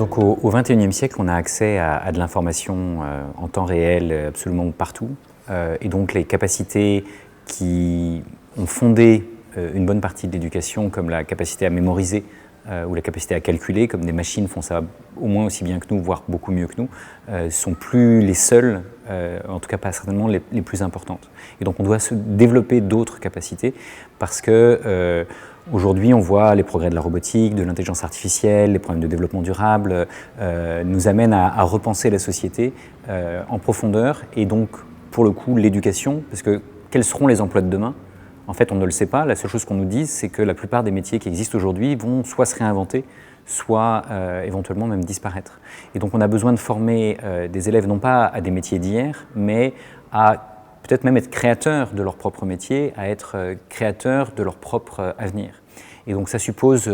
Donc au XXIe siècle, on a accès à de l'information en temps réel absolument partout. Et donc les capacités qui ont fondé une bonne partie de l'éducation, comme la capacité à mémoriser ou la capacité à calculer, comme des machines font ça au moins aussi bien que nous, voire beaucoup mieux que nous, sont plus les seules, en tout cas pas certainement les plus importantes. Et donc on doit se développer d'autres capacités parce que aujourd'hui, on voit les progrès de la robotique, de l'intelligence artificielle, les problèmes de développement durable nous amènent à repenser la société en profondeur et donc, pour le coup, l'éducation, parce que quels seront les emplois de demain ? En fait, on ne le sait pas. La seule chose qu'on nous dit, c'est que la plupart des métiers qui existent aujourd'hui vont soit se réinventer, soit éventuellement même disparaître. Et donc, on a besoin de former des élèves non pas à des métiers d'hier, mais à peut-être même être créateurs de leur propre métier, à être créateurs de leur propre avenir. Et donc ça suppose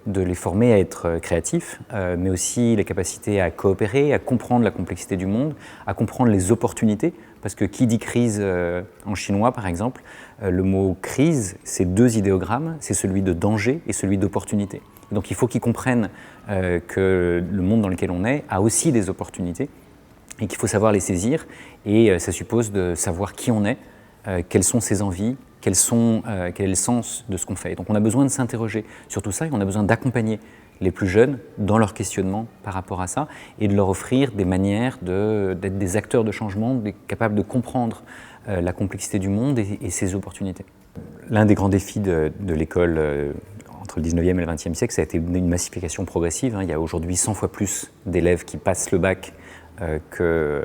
de les former à être créatifs, mais aussi les capacités à coopérer, à comprendre la complexité du monde, à comprendre les opportunités, parce que qui dit crise en chinois par exemple, le mot crise, c'est deux idéogrammes, c'est celui de danger et celui d'opportunité. Donc il faut qu'ils comprennent que le monde dans lequel on est a aussi des opportunités et qu'il faut savoir les saisir, et ça suppose de savoir qui on est, quelles sont ses envies, quel est le sens de ce qu'on fait. Donc on a besoin de s'interroger sur tout ça et on a besoin d'accompagner les plus jeunes dans leur questionnement par rapport à ça et de leur offrir des manières d'être des acteurs de changement, capables de comprendre la complexité du monde et ses opportunités. L'un des grands défis de l'école entre le 19e et le 20e siècle, ça a été une massification progressive. Il y a aujourd'hui 100 fois plus d'élèves qui passent le bac que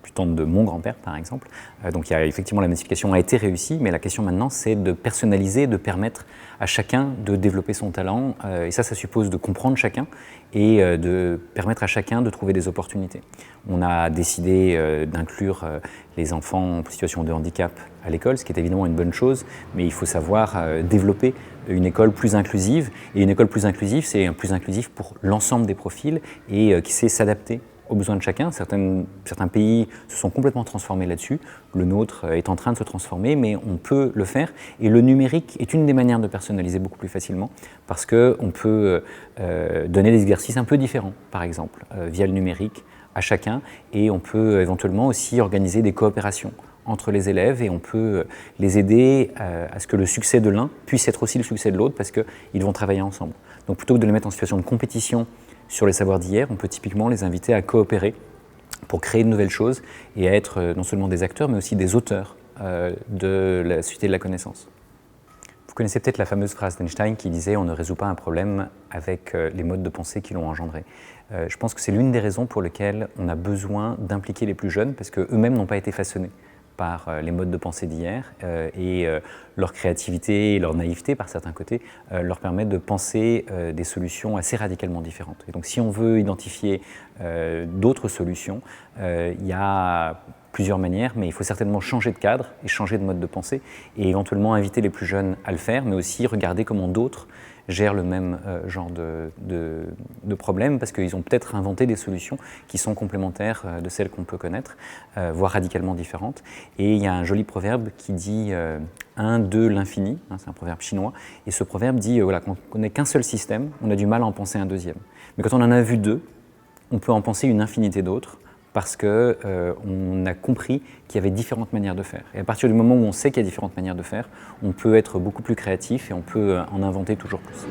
du temps de mon grand-père, par exemple. Donc il y a, effectivement, la massification a été réussie, mais la question maintenant, c'est de personnaliser, de permettre à chacun de développer son talent. Et ça suppose de comprendre chacun et de permettre à chacun de trouver des opportunités. On a décidé d'inclure les enfants en situation de handicap à l'école, ce qui est évidemment une bonne chose, mais il faut savoir développer une école plus inclusive. Et une école plus inclusive, c'est plus inclusif pour l'ensemble des profils et qui sait s'adapter aux besoins de chacun. Certains pays se sont complètement transformés là-dessus. Le nôtre est en train de se transformer, mais on peut le faire. Et le numérique est une des manières de personnaliser beaucoup plus facilement parce qu'on peut donner des exercices un peu différents, par exemple, via le numérique à chacun. Et on peut éventuellement aussi organiser des coopérations entre les élèves et on peut les aider à ce que le succès de l'un puisse être aussi le succès de l'autre parce qu'ils vont travailler ensemble. Donc plutôt que de les mettre en situation de compétition sur les savoirs d'hier, on peut typiquement les inviter à coopérer pour créer de nouvelles choses et à être non seulement des acteurs, mais aussi des auteurs de la société de la connaissance. Vous connaissez peut-être la fameuse phrase d'Einstein qui disait « on ne résout pas un problème avec les modes de pensée qui l'ont engendré ». Je pense que c'est l'une des raisons pour lesquelles on a besoin d'impliquer les plus jeunes, parce qu'eux-mêmes n'ont pas été façonnés par les modes de pensée d'hier et leur créativité et leur naïveté par certains côtés leur permettent de penser des solutions assez radicalement différentes. Et donc si on veut identifier d'autres solutions, il y a plusieurs manières, mais il faut certainement changer de cadre et changer de mode de pensée et éventuellement inviter les plus jeunes à le faire, mais aussi regarder comment d'autres gèrent le même genre de problème parce qu'ils ont peut-être inventé des solutions qui sont complémentaires de celles qu'on peut connaître, voire radicalement différentes. Et il y a un joli proverbe qui dit un, deux, l'infini, c'est un proverbe chinois, et ce proverbe dit voilà, quand on n'a qu'un seul système, on a du mal à en penser un deuxième. Mais quand on en a vu deux, on peut en penser une infinité d'autres, parce qu'on a compris qu'il y avait différentes manières de faire. Et à partir du moment où on sait qu'il y a différentes manières de faire, on peut être beaucoup plus créatif et on peut en inventer toujours plus.